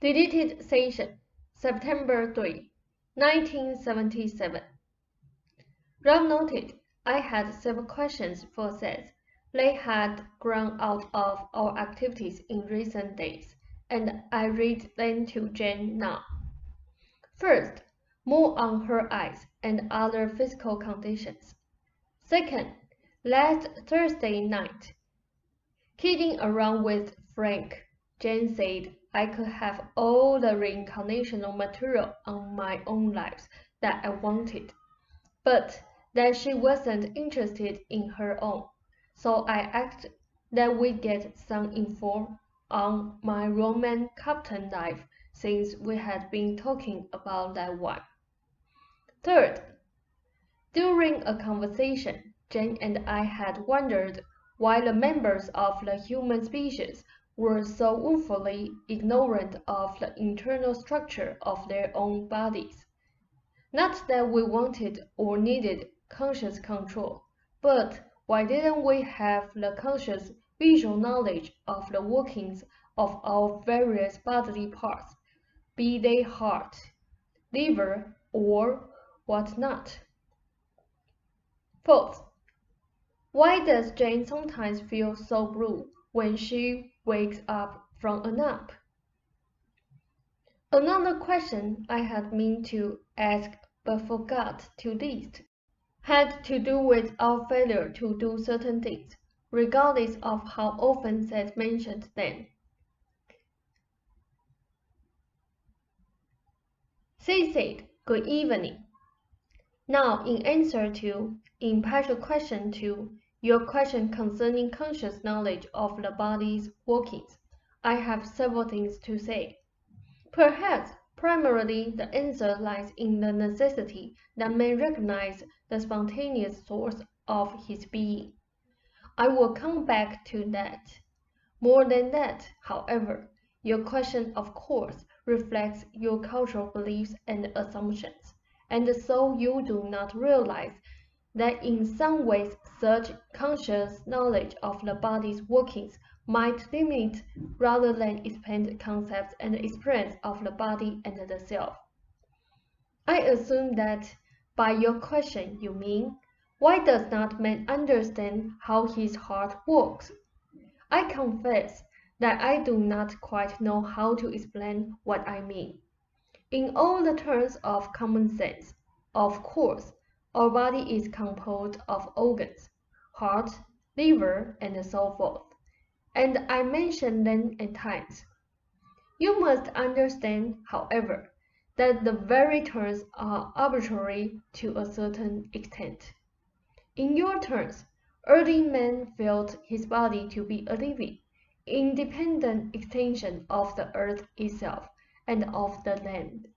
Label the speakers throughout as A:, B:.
A: Deleted session, September 3, 1977. Ralph noted I had several questions for Seth. They had grown out of our activities in recent days, and I read them to Jane now. First, more on her eyes and other physical conditions. Second, last Thursday night, kidding around with Frank, Jane said I could have all the reincarnational material on my own lives that I wanted, but that she wasn't interested in her own, so I asked that we get some info on my Roman captain life since we had been talking about that one. Third, during a conversation, Jane and I had wondered why the members of the human species were so woefully ignorant of the internal structure of their own bodies. Not that we wanted or needed conscious control, but why didn't we have the conscious visual knowledge of the workings of our various bodily parts, be they heart, liver, or what not? Fourth, why does Jane sometimes feel so blue when she wakes up from a nap? Another question I had meant to ask but forgot to list had to do with our failure to do certain things, regardless of how often Seth mentioned them. She said, "Good evening." Now, in answer to, in partial question to, your question concerning conscious knowledge of the body's workings, I have several things to say. Perhaps, primarily, the answer lies in the necessity that man recognize the spontaneous source of his being. I will come back to that. More than that, however, your question of course reflects your cultural beliefs and assumptions, and so you do not realize that in some ways such conscious knowledge of the body's workings might limit rather than expand concepts and experience of the body and the self. I assume that by your question you mean, why does not man understand how his heart works? I confess that I do not quite know how to explain what I mean. In all the terms of common sense, of course, our body is composed of organs, heart, liver, and so forth, and I mention them at times. You must understand, however, that the very terms are arbitrary to a certain extent. In your terms, early man felt his body to be a living, independent extension of the earth itself and of the land.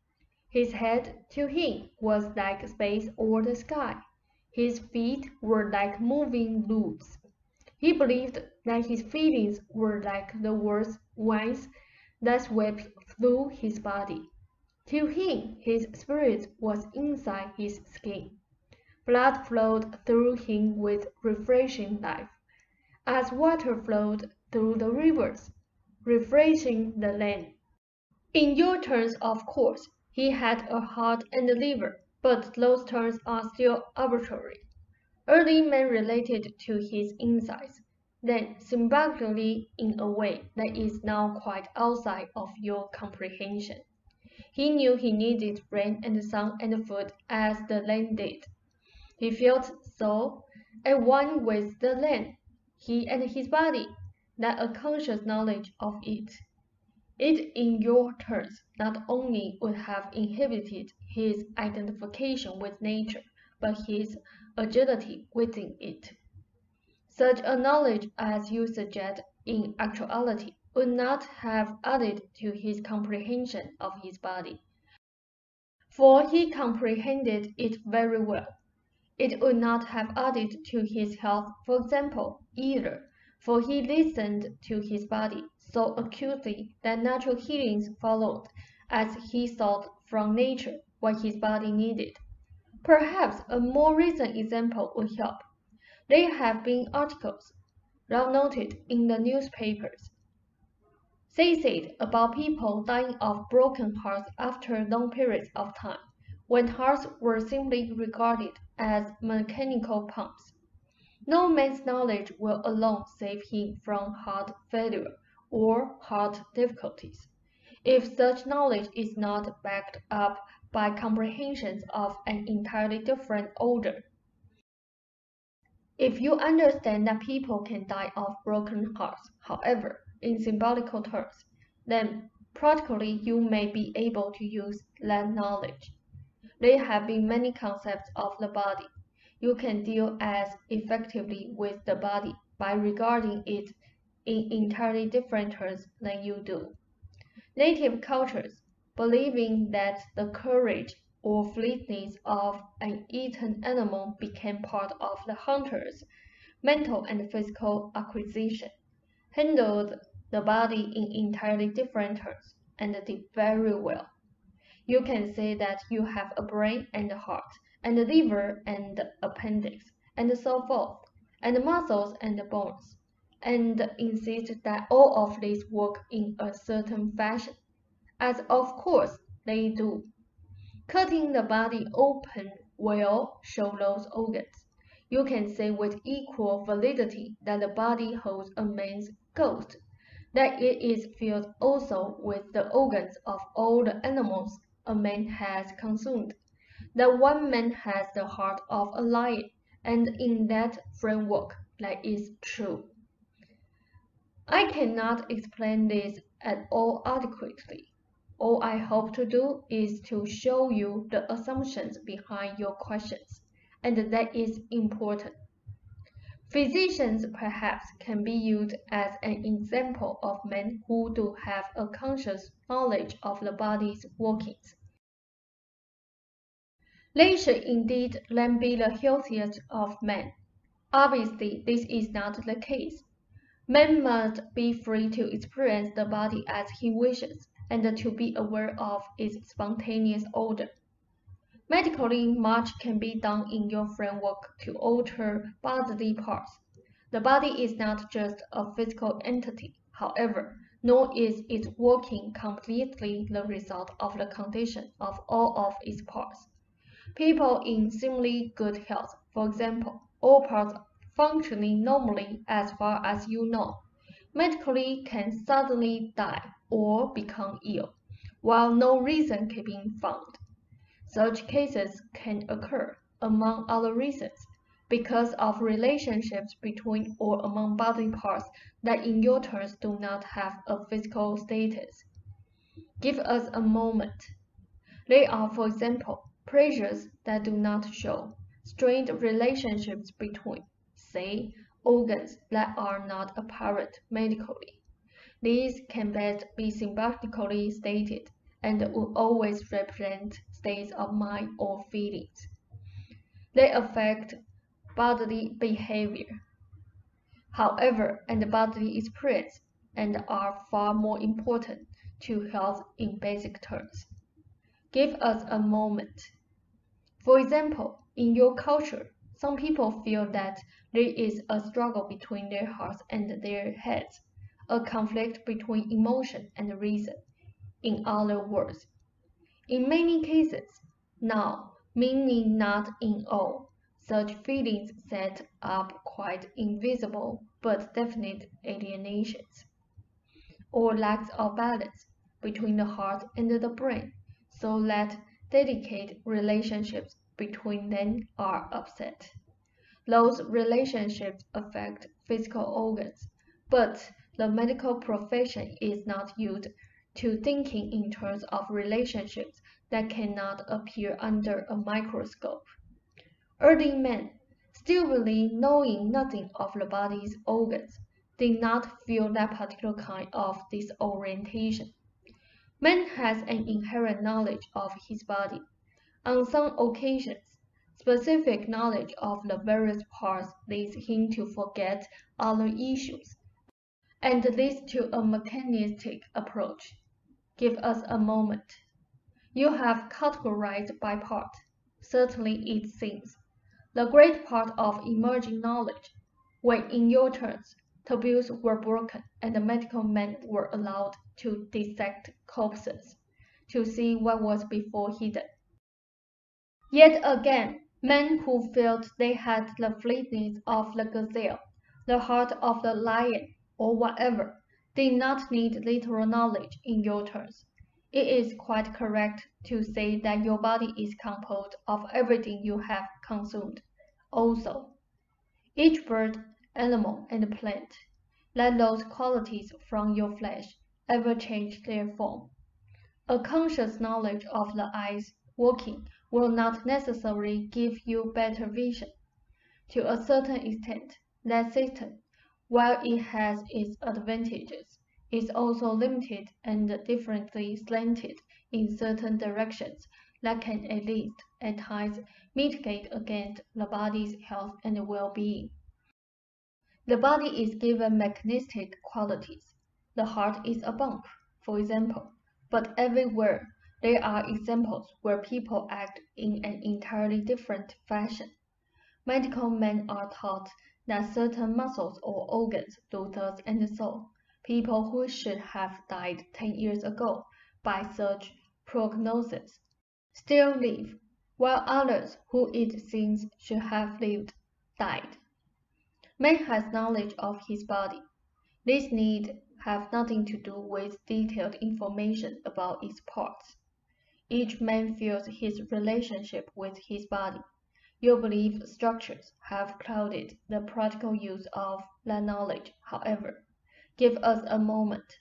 A: His head, to him, was like space or the sky. His feet were like moving loops. He believed that his feelings were like the winds that swept through his body. To him, his spirit was inside his skin. Blood flowed through him with refreshing life, as water flowed through the rivers, refreshing the land. In your terms, of course, he had a heart and a liver, but those terms are still arbitrary. Early man related to his insides, then symbolically in a way that is now quite outside of your comprehension. He knew he needed rain and sun and food as the land did. He felt so at one with the land, he and his body, that a conscious knowledge of it. It, in your terms, not only would have inhibited his identification with nature, but his agility within it. Such a knowledge as you suggest in actuality would not have added to his comprehension of his body, for he comprehended it very well. It would not have added to his health, for example, either, for he listened to his body so acutely that natural healings followed, as he sought from nature what his body needed. Perhaps a more recent example would help. There have been articles, Ralph noted, in the newspapers, They said about people dying of broken hearts after long periods of time, when hearts were simply regarded as mechanical pumps. No man's knowledge will alone save him from heart failure or heart difficulties, if such knowledge is not backed up by comprehensions of an entirely different order. If you understand that people can die of broken hearts, however, in symbolical terms, then practically you may be able to use that knowledge. There have been many concepts of the body. You can deal as effectively with the body by regarding it in entirely different terms than you do. Native cultures, believing that the courage or fleetness of an eaten animal became part of the hunter's mental and physical acquisition, handled the body in entirely different terms, and did very well. You can say that you have a brain and a heart, and a liver and appendix, and so forth, and muscles and bones, and insist that all of these work in a certain fashion, as of course they do. Cutting the body open will show those organs. You can say with equal validity that the body holds a man's ghost, that it is filled also with the organs of all the animals a man has consumed, that one man has the heart of a lion, and in that framework that is true. I cannot explain this at all adequately. All I hope to do is to show you the assumptions behind your questions, and that is important. Physicians perhaps can be used as an example of men who do have a conscious knowledge of the body's workings. They should indeed then be the healthiest of men. Obviously, this is not the case. Man must be free to experience the body as he wishes, and to be aware of its spontaneous order. Medically, much can be done in your framework to alter bodily parts. The body is not just a physical entity, however, nor is its working completely the result of the condition of all of its parts. People in seemingly good health, for example, all parts functioning normally as far as you know, medically can suddenly die or become ill, while no reason can be found. Such cases can occur, among other reasons, because of relationships between or among body parts that in your terms do not have a physical status. Give us a moment. There are, for example, pressures that do not show, strained relationships between, say, organs that are not apparent medically. These can best be symbolically stated and will always represent states of mind or feelings. They affect bodily behavior, however, and bodily experience, and are far more important to health in basic terms. Give us a moment. For example, in your culture, some people feel that there is a struggle between their hearts and their heads, a conflict between emotion and reason. In other words, in many cases, now, meaning not in all, such feelings set up quite invisible but definite alienations, or lacks of balance between the heart and the brain, so that delicate relationships between them are upset. Those relationships affect physical organs, but the medical profession is not used to thinking in terms of relationships that cannot appear under a microscope. Early men, still really knowing nothing of the body's organs, did not feel that particular kind of disorientation. Man has an inherent knowledge of his body. On some occasions, specific knowledge of the various parts leads him to forget other issues, and leads to a mechanistic approach. Give us a moment. You have categorized by part. Certainly it seems. The great part of emerging knowledge, when in your terms, taboos were broken and the medical men were allowed to dissect corpses, to see what was before hidden. Yet again, men who felt they had the fleetness of the gazelle, the heart of the lion, or whatever, did not need literal knowledge in your terms. It is quite correct to say that your body is composed of everything you have consumed. Also, each bird, animal, and plant, let those qualities from your flesh ever change their form. A conscious knowledge of the eyes working will not necessarily give you better vision. To a certain extent, that system, while it has its advantages, is also limited and differently slanted in certain directions that can at least, at times, mitigate against the body's health and well-being. The body is given mechanistic qualities. The heart is a bump, for example, but everywhere there are examples where people act in an entirely different fashion. Medical men are taught that certain muscles or organs do thus and so. People who should have died 10 years ago by such prognosis still live, while others who it seems should have lived died. Man has knowledge of his body. This need have nothing to do with detailed information about its parts. Each man feels his relationship with his body. Your belief structures have clouded the practical use of that knowledge, however. Give us a moment.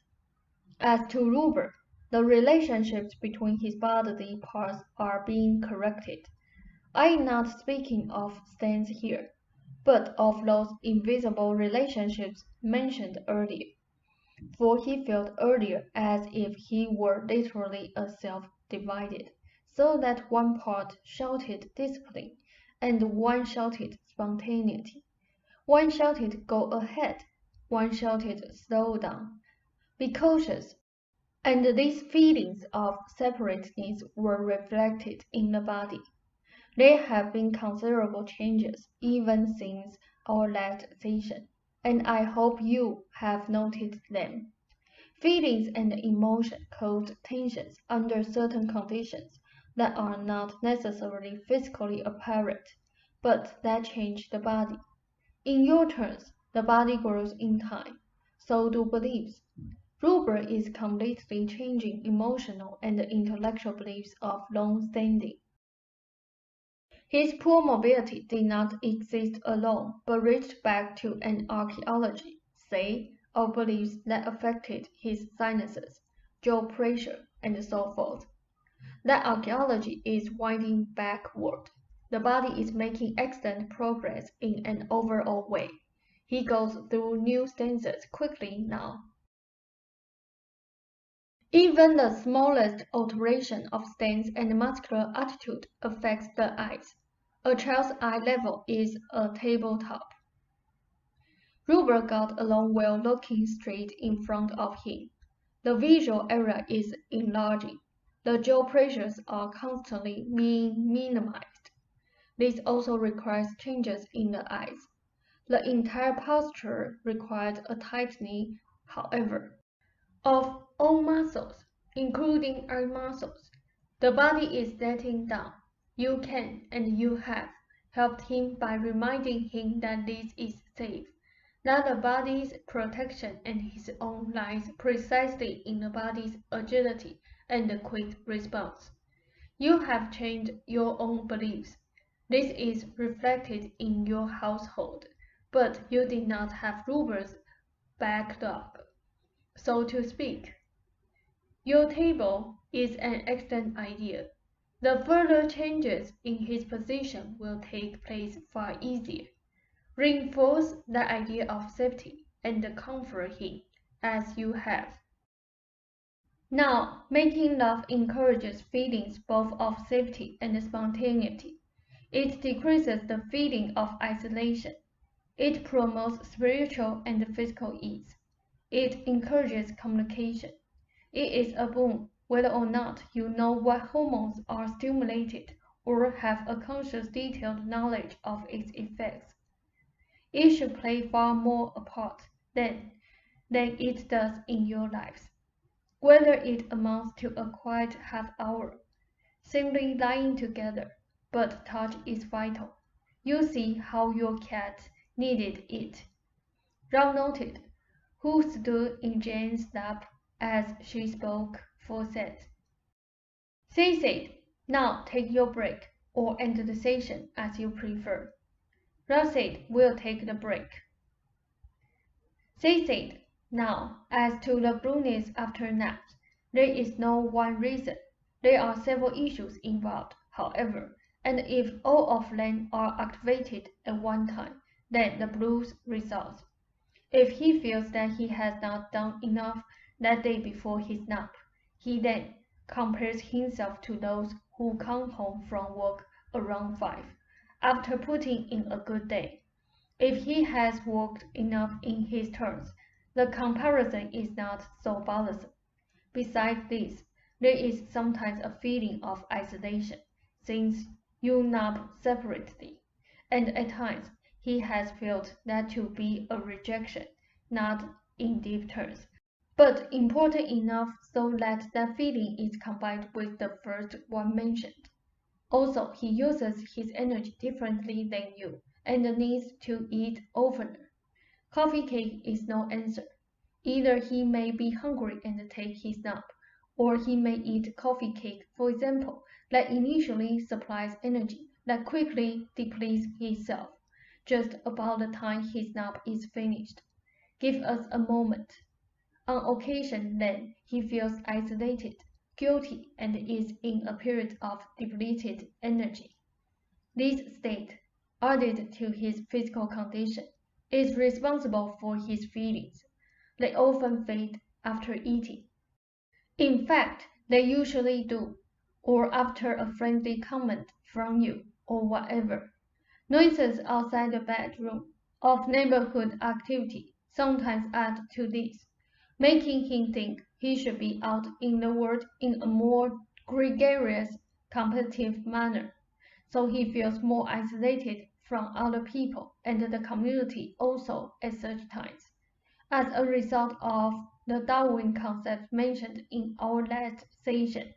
A: As to Ruber, the relationships between his bodily parts are being corrected. I am not speaking of stands here, but of those invisible relationships mentioned earlier. For he felt earlier as if he were literally a self divided, so that one part shouted discipline, and one shouted spontaneity. One shouted go ahead, one shouted slow down, be cautious, and these feelings of separateness were reflected in the body. There have been considerable changes even since our last session, and I hope you have noted them. Feelings and emotion cause tensions under certain conditions that are not necessarily physically apparent, but that change the body. In your terms, the body grows in time. So do beliefs. Ruber is completely changing emotional and intellectual beliefs of long standing. His poor mobility did not exist alone, but reached back to an archaeology, say, of beliefs that affected his sinuses, jaw pressure, and so forth. That archaeology is winding backward. The body is making excellent progress in an overall way. He goes through new stances quickly now. Even the smallest alteration of stance and muscular attitude affects the eyes. A child's eye level is a tabletop. Ruber got along well looking straight in front of him. The visual area is enlarging. The jaw pressures are constantly being minimized. This also requires changes in the eyes. The entire posture requires a tightening, however, of all muscles, including eye muscles. The body is letting down. You can, and you have, helped him by reminding him that this is safe, that the body's protection and his own lies precisely in the body's agility and quick response. You have changed your own beliefs. This is reflected in your household, but you did not have Ruber's backed up, so to speak. Your table is an excellent idea. The further changes in his position will take place far easier. Reinforce the idea of safety and comfort him, as you have. Now, making love encourages feelings both of safety and spontaneity. It decreases the feeling of isolation. It promotes spiritual and physical ease. It encourages communication. It is a boon whether or not you know what hormones are stimulated or have a conscious detailed knowledge of its effects. It should play far more a part than it does in your lives. whether it amounts to a quiet half-hour. Simply lying together, but touch is vital. You see how your cat needed it. Ralph noted, who stood in Jane's lap as she spoke for Seth. They said, now take your break, or end the session as you prefer. Ralph said, we'll take the break. They said, now, as to the blueness after naps, there is no one reason. There are several issues involved, however, and if all of them are activated at one time, then the blues results. If he feels that he has not done enough that day before his nap, he then compares himself to those who come home from work around 5, after putting in a good day. If he has worked enough in his turns, the comparison is not so bothersome. Besides this, there is sometimes a feeling of isolation, since you nap separately, and at times he has felt that to be a rejection, not in deep terms, but important enough so that that feeling is combined with the first one mentioned. Also, he uses his energy differently than you, and needs to eat oftener. Coffee cake is no answer. Either he may be hungry and take his nap, or he may eat coffee cake, for example, that initially supplies energy, that quickly depletes himself, just about the time his nap is finished. Give us a moment. On occasion, then, he feels isolated, guilty, and is in a period of depleted energy. This state, added to his physical condition, is responsible for his feelings. They often fade after eating. In fact, they usually do, or after a friendly comment from you, or whatever. Noises outside the bedroom, of neighborhood activity, sometimes add to this, making him think he should be out in the world in a more gregarious, competitive manner. So he feels more isolated from other people and the community also at such times, as a result of the Darwin concept mentioned in our last session.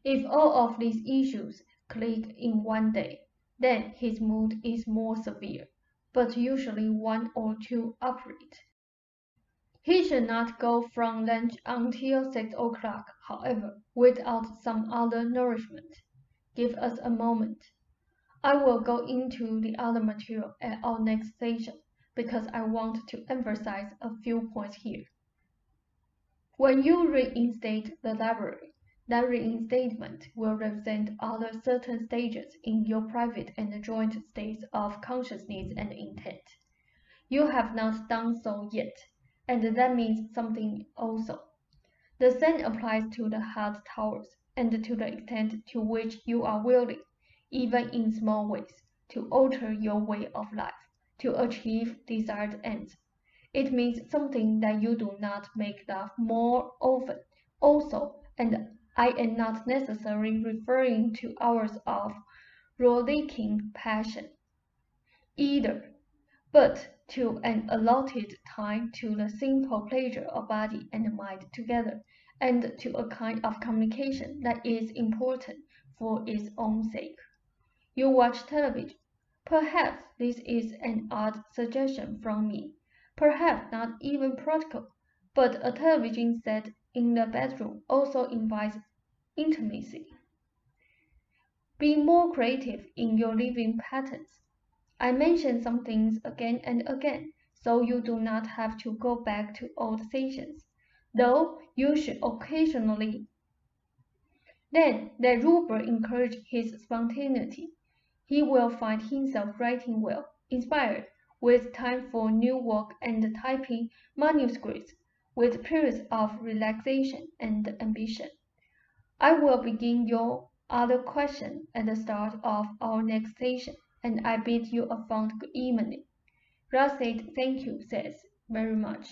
A: If all of these issues click in one day, then his mood is more severe, but usually 1 or 2 upright. He should not go from lunch until 6 o'clock, however, without some other nourishment. Give us a moment. I will go into the other material at our next session, because I want to emphasize a few points here. When you reinstate the library, that reinstatement will represent other certain stages in your private and joint states of consciousness and intent. You have not done so yet, and that means something also. The same applies to the hard towers, and to the extent to which you are willing, even in small ways, to alter your way of life, to achieve desired ends. It means something that you do not make love more often, also, and I am not necessarily referring to hours of rollicking passion, either, but to an allotted time to the simple pleasure of body and mind together, and to a kind of communication that is important for its own sake. You watch television. Perhaps this is an odd suggestion from me, perhaps not even practical, but a television set in the bedroom also invites intimacy. Be more creative in your living patterns. I mention some things again and again, so you do not have to go back to old sessions, though you should occasionally. Then let Rupert encourage his spontaneity. He will find himself writing well, inspired, with time for new work and typing manuscripts, with periods of relaxation and ambition. I will begin your other question at the start of our next session, and I bid you a fond good evening. Ralph said, thank you, Seth, very much.